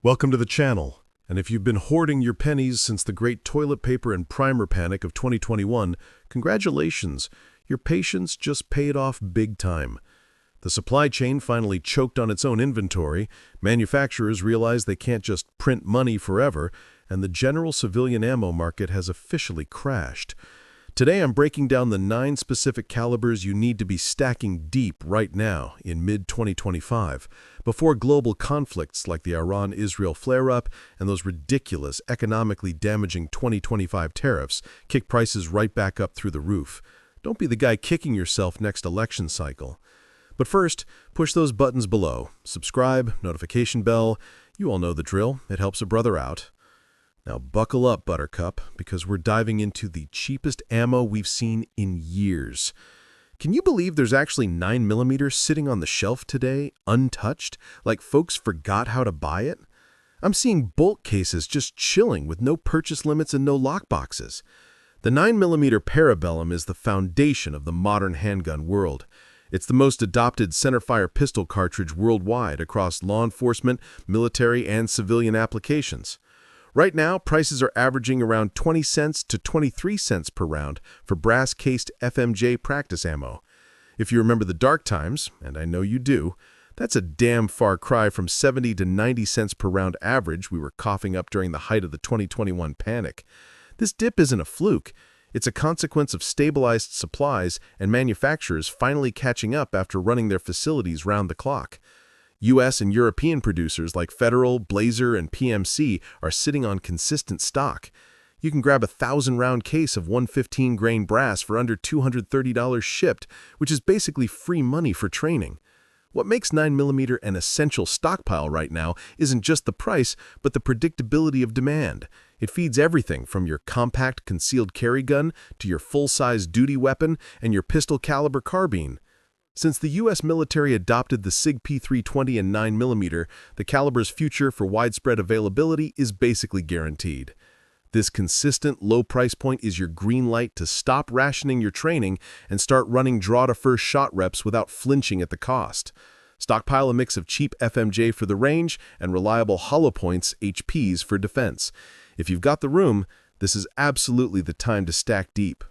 Welcome to the channel, and if you've been hoarding your pennies since the great toilet paper and primer panic of 2021, congratulations, your patience just paid off big time. The supply chain finally choked on its own inventory, manufacturers realized they can't just print money forever, and the general civilian ammo market has officially crashed. Today I'm breaking down the 9 specific calibers you need to be stacking deep right now in mid-2025, before global conflicts like the Iran-Israel flare-up and those ridiculous, economically damaging 2025 tariffs kick prices right back up through the roof. Don't be the guy kicking yourself next election cycle. But first, push those buttons below. Subscribe, notification bell. You all know the drill. It helps a brother out. Now buckle up, Buttercup, because we're diving into the cheapest ammo we've seen in years. Can you believe there's actually 9mm sitting on the shelf today, untouched, like folks forgot how to buy it? I'm seeing bulk cases just chilling with no purchase limits and no lockboxes. The 9mm Parabellum is the foundation of the modern handgun world. It's the most adopted centerfire pistol cartridge worldwide across law enforcement, military, and civilian applications. Right now, prices are averaging around 20 cents to 23 cents per round for brass-cased FMJ practice ammo. If you remember the dark times, and I know you do, that's a damn far cry from 70 to 90 cents per round average we were coughing up during the height of the 2021 panic. This dip isn't a fluke. It's a consequence of stabilized supplies and manufacturers finally catching up after running their facilities round the clock. U.S. and European producers like Federal, Blazer, and PMC are sitting on consistent stock. You can grab a 1,000-round case of 115-grain brass for under $230 shipped, which is basically free money for training. What makes 9mm an essential stockpile right now isn't just the price, but the predictability of demand. It feeds everything from your compact concealed carry gun to your full-size duty weapon and your pistol-caliber carbine. Since the U.S. military adopted the SIG P320 and 9mm, the caliber's future for widespread availability is basically guaranteed. This consistent low price point is your green light to stop rationing your training and start running draw-to-first shot reps without flinching at the cost. Stockpile a mix of cheap FMJ for the range and reliable hollow points HPs for defense. If you've got the room, this is absolutely the time to stack deep.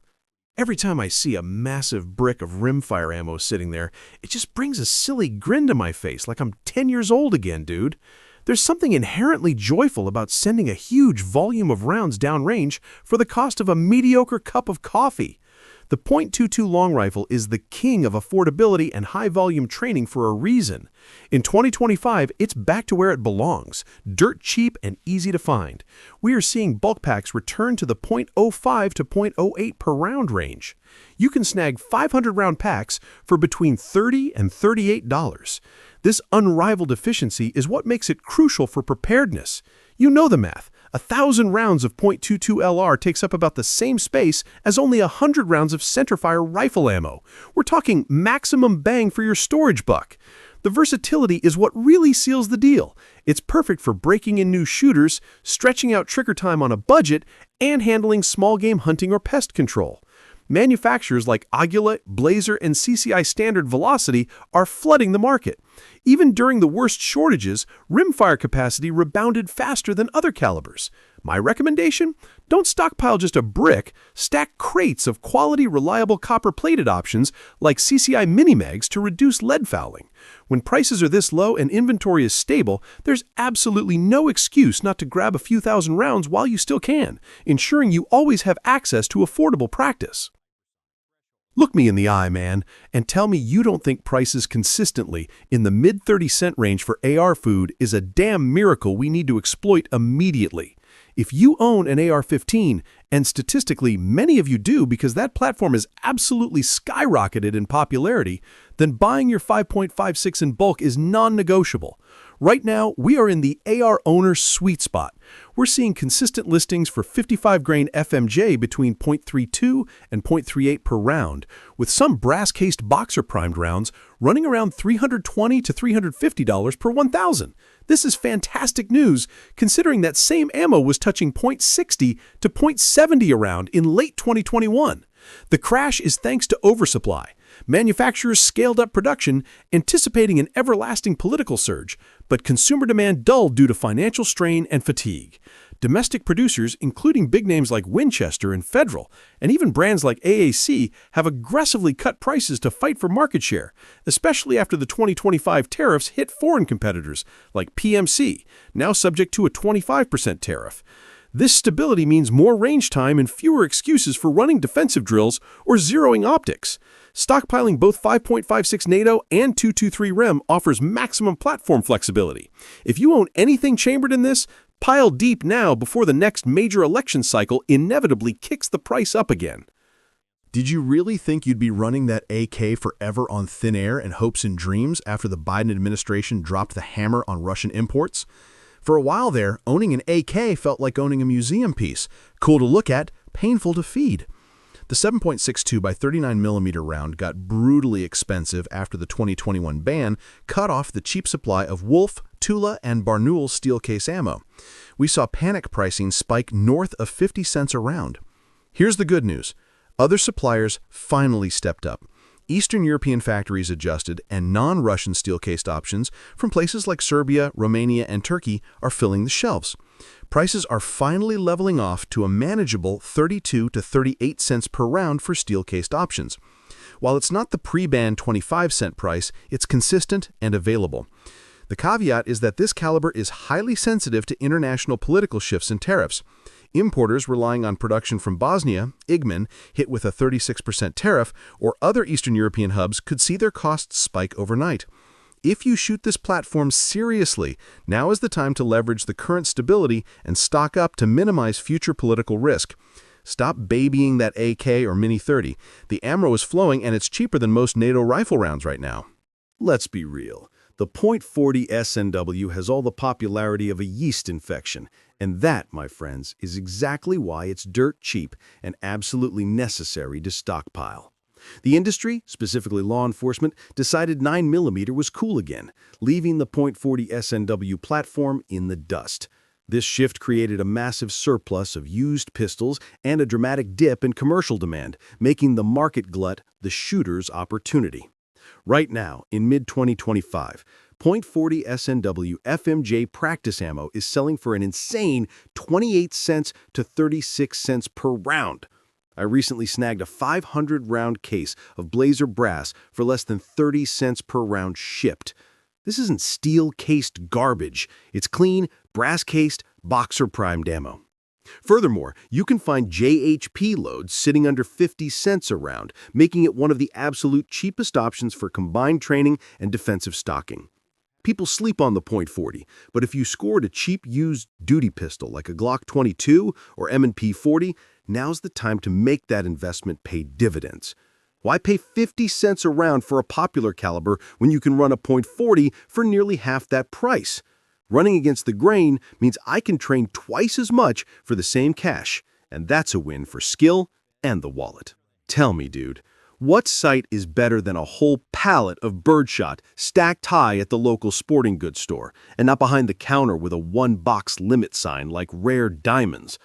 Every time I see a massive brick of rimfire ammo sitting there, it just brings a silly grin to my face, like I'm 10 years old again, dude. There's something inherently joyful about sending a huge volume of rounds downrange for the cost of a mediocre cup of coffee. The .22 long rifle is the king of affordability and high-volume training for a reason. In 2025, it's back to where it belongs, dirt cheap and easy to find. We are seeing bulk packs return to the .05 to .08 per round range. You can snag 500-round packs for between $30 and $38. This unrivaled efficiency is what makes it crucial for preparedness. You know the math. 1,000 rounds of .22 LR takes up about the same space as only 100 rounds of centerfire rifle ammo. We're talking maximum bang for your storage buck. The versatility is what really seals the deal. It's perfect for breaking in new shooters, stretching out trigger time on a budget, and handling small game hunting or pest control. Manufacturers like Aguila, Blazer, and CCI Standard Velocity are flooding the market. Even during the worst shortages, rimfire capacity rebounded faster than other calibers. My recommendation? Don't stockpile just a brick, stack crates of quality, reliable copper-plated options like CCI Mini-Mags to reduce lead fouling. When prices are this low and inventory is stable, there's absolutely no excuse not to grab a few thousand rounds while you still can, ensuring you always have access to affordable practice. Look me in the eye, man, and tell me you don't think prices consistently in the mid-30 cent range for AR food is a damn miracle we need to exploit immediately. If you own an AR-15, and statistically many of you do because that platform has absolutely skyrocketed in popularity, then buying your 5.56 in bulk is non-negotiable. Right now, we are in the AR owner sweet spot. We're seeing consistent listings for 55-grain FMJ between .32 and .38 per round, with some brass-cased boxer-primed rounds running around $320 to $350 per 1,000. This is fantastic news, considering that same ammo was touching .60 to .70 a round in late 2021. The crash is thanks to oversupply. Manufacturers scaled up production, anticipating an everlasting political surge, but consumer demand dulled due to financial strain and fatigue. Domestic producers, including big names like Winchester and Federal, and even brands like AAC, have aggressively cut prices to fight for market share, especially after the 2025 tariffs hit foreign competitors like PMC, now subject to a 25% tariff. This stability means more range time and fewer excuses for running defensive drills or zeroing optics. Stockpiling both 5.56 NATO and 223 REM offers maximum platform flexibility. If you own anything chambered in this, pile deep now before the next major election cycle inevitably kicks the price up again. Did you really think you'd be running that AK forever on thin air and hopes and dreams after the Biden administration dropped the hammer on Russian imports? For a while there, owning an AK felt like owning a museum piece, cool to look at, painful to feed. The 7.62 by 39mm round got brutally expensive after the 2021 ban cut off the cheap supply of Wolf, Tula, and Barnaul steel case ammo. We saw panic pricing spike north of 50 cents a round. Here's the good news. Other suppliers finally stepped up. Eastern European factories adjusted, and non-Russian steel-cased options from places like Serbia, Romania, and Turkey are filling the shelves. Prices are finally leveling off to a manageable 32 to 38 cents per round for steel-cased options. While it's not the pre-ban 25-cent price, it's consistent and available. The caveat is that this caliber is highly sensitive to international political shifts and tariffs. Importers relying on production from Bosnia, Igman, hit with a 36% tariff, or other Eastern European hubs could see their costs spike overnight. If you shoot this platform seriously, now is the time to leverage the current stability and stock up to minimize future political risk. Stop babying that AK or Mini 30. The ammo is flowing and it's cheaper than most NATO rifle rounds right now. Let's be real. The .40 SNW has all the popularity of a yeast infection, and that, my friends, is exactly why it's dirt cheap and absolutely necessary to stockpile. The industry, specifically law enforcement, decided 9mm was cool again, leaving the .40 SNW platform in the dust. This shift created a massive surplus of used pistols and a dramatic dip in commercial demand, making the market glut the shooter's opportunity. Right now, in mid-2025, .40 SNW FMJ practice ammo is selling for an insane 28 cents to 36 cents per round. I recently snagged a 500-round case of Blazer brass for less than 30 cents per round shipped. This isn't steel-cased garbage. It's clean, brass-cased, boxer-primed ammo. Furthermore, you can find JHP loads sitting under 50 cents a round, making it one of the absolute cheapest options for combined training and defensive stocking. People sleep on the .40, but if you scored a cheap used duty pistol like a Glock 22 or M&P 40, now's the time to make that investment pay dividends. Why pay 50 cents a round for a popular caliber when you can run a .40 for nearly half that price? Running against the grain means I can train twice as much for the same cash, and that's a win for skill and the wallet. Tell me, dude, what sight is better than a whole pallet of birdshot stacked high at the local sporting goods store and not behind the counter with a one-box limit sign like rare diamonds?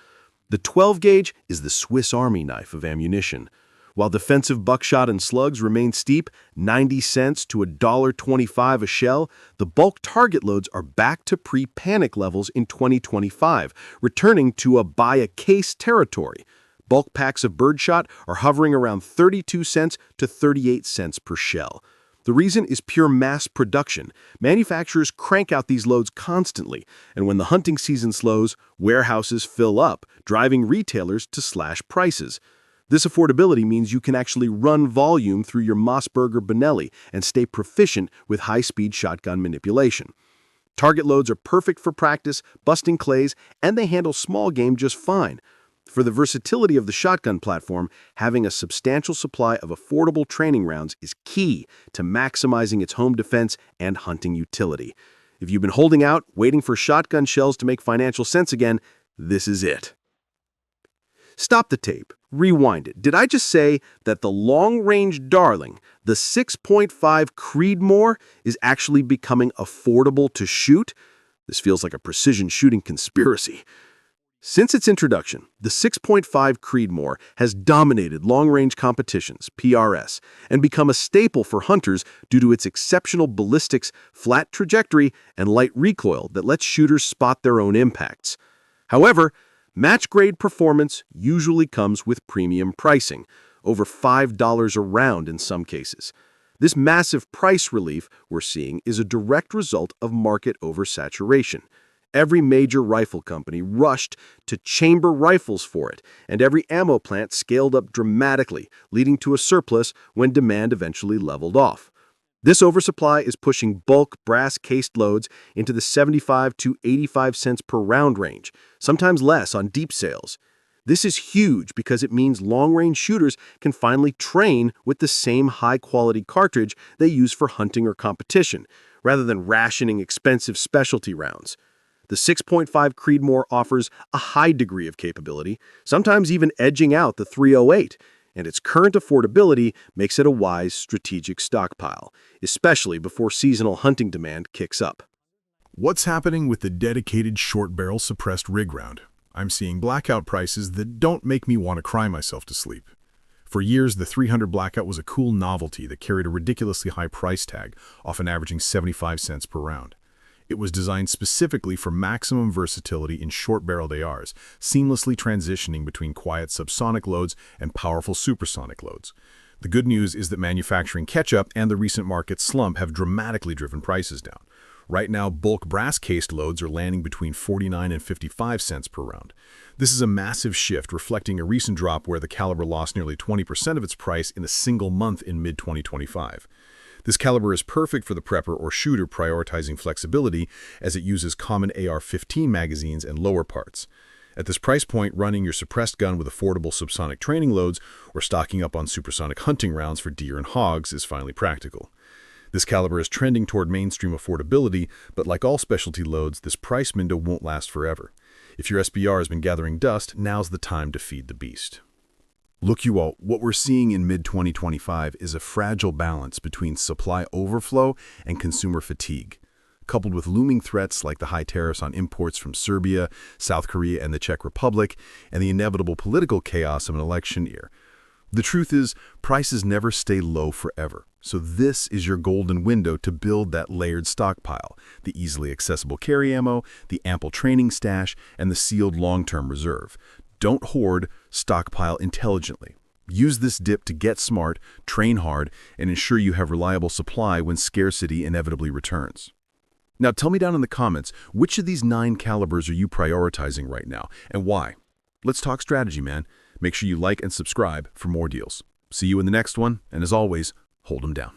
The 12-gauge is the Swiss Army knife of ammunition. While defensive buckshot and slugs remain steep, 90 cents to $1.25 a shell, the bulk target loads are back to pre-panic levels in 2025, returning to a buy-a-case territory. Bulk packs of birdshot are hovering around 32 cents to 38 cents per shell. The reason is pure mass production. Manufacturers crank out these loads constantly, and when the hunting season slows, warehouses fill up, driving retailers to slash prices. This affordability means you can actually run volume through your Mossberger Benelli and stay proficient with high-speed shotgun manipulation. Target loads are perfect for practice, busting clays, and they handle small game just fine. For the versatility of the shotgun platform, having a substantial supply of affordable training rounds is key to maximizing its home defense and hunting utility. If you've been holding out, waiting for shotgun shells to make financial sense again, this is it. Stop the tape. Rewind it. Did I just say that the long-range darling, the 6.5 Creedmoor, is actually becoming affordable to shoot? This feels like a precision shooting conspiracy. Since its introduction, the 6.5 Creedmoor has dominated long-range competitions, PRS, and become a staple for hunters due to its exceptional ballistics, flat trajectory, and light recoil that lets shooters spot their own impacts. However, match-grade performance usually comes with premium pricing, over $5 a round in some cases. This massive price relief we're seeing is a direct result of market oversaturation. Every major rifle company rushed to chamber rifles for it, and every ammo plant scaled up dramatically, leading to a surplus when demand eventually leveled off. This oversupply is pushing bulk brass-cased loads into the 75 to 85 cents per round range, sometimes less on deep sales. This is huge because it means long-range shooters can finally train with the same high-quality cartridge they use for hunting or competition, rather than rationing expensive specialty rounds. The 6.5 Creedmoor offers a high degree of capability, sometimes even edging out the 308, and its current affordability makes it a wise strategic stockpile, especially before seasonal hunting demand kicks up. What's happening with the dedicated short-barrel suppressed rig round? I'm seeing blackout prices that don't make me want to cry myself to sleep. For years, the 300 blackout was a cool novelty that carried a ridiculously high price tag, often averaging 75 cents per round. It was designed specifically for maximum versatility in short-barreled ARs, seamlessly transitioning between quiet subsonic loads and powerful supersonic loads. The good news is that manufacturing catch-up and the recent market slump have dramatically driven prices down. Right now, bulk brass-cased loads are landing between 49 and 55 cents per round. This is a massive shift, reflecting a recent drop where the caliber lost nearly 20% of its price in a single month in mid-2025. This caliber is perfect for the prepper or shooter prioritizing flexibility, as it uses common AR-15 magazines and lower parts. At this price point, running your suppressed gun with affordable subsonic training loads or stocking up on supersonic hunting rounds for deer and hogs is finally practical. This caliber is trending toward mainstream affordability, but like all specialty loads, this price window won't last forever. If your SBR has been gathering dust, now's the time to feed the beast. Look, you all, what we're seeing in mid-2025 is a fragile balance between supply overflow and consumer fatigue, coupled with looming threats like the high tariffs on imports from Serbia, South Korea, and the Czech Republic, and the inevitable political chaos of an election year. The truth is, prices never stay low forever, so this is your golden window to build that layered stockpile, the easily accessible carry ammo, the ample training stash, and the sealed long-term reserve. Don't hoard, stockpile intelligently. Use this dip to get smart, train hard, and ensure you have reliable supply when scarcity inevitably returns. Now tell me down in the comments, which of these 9 calibers are you prioritizing right now, and why? Let's talk strategy, man. Make sure you like and subscribe for more deals. See you in the next one, and as always, hold them down.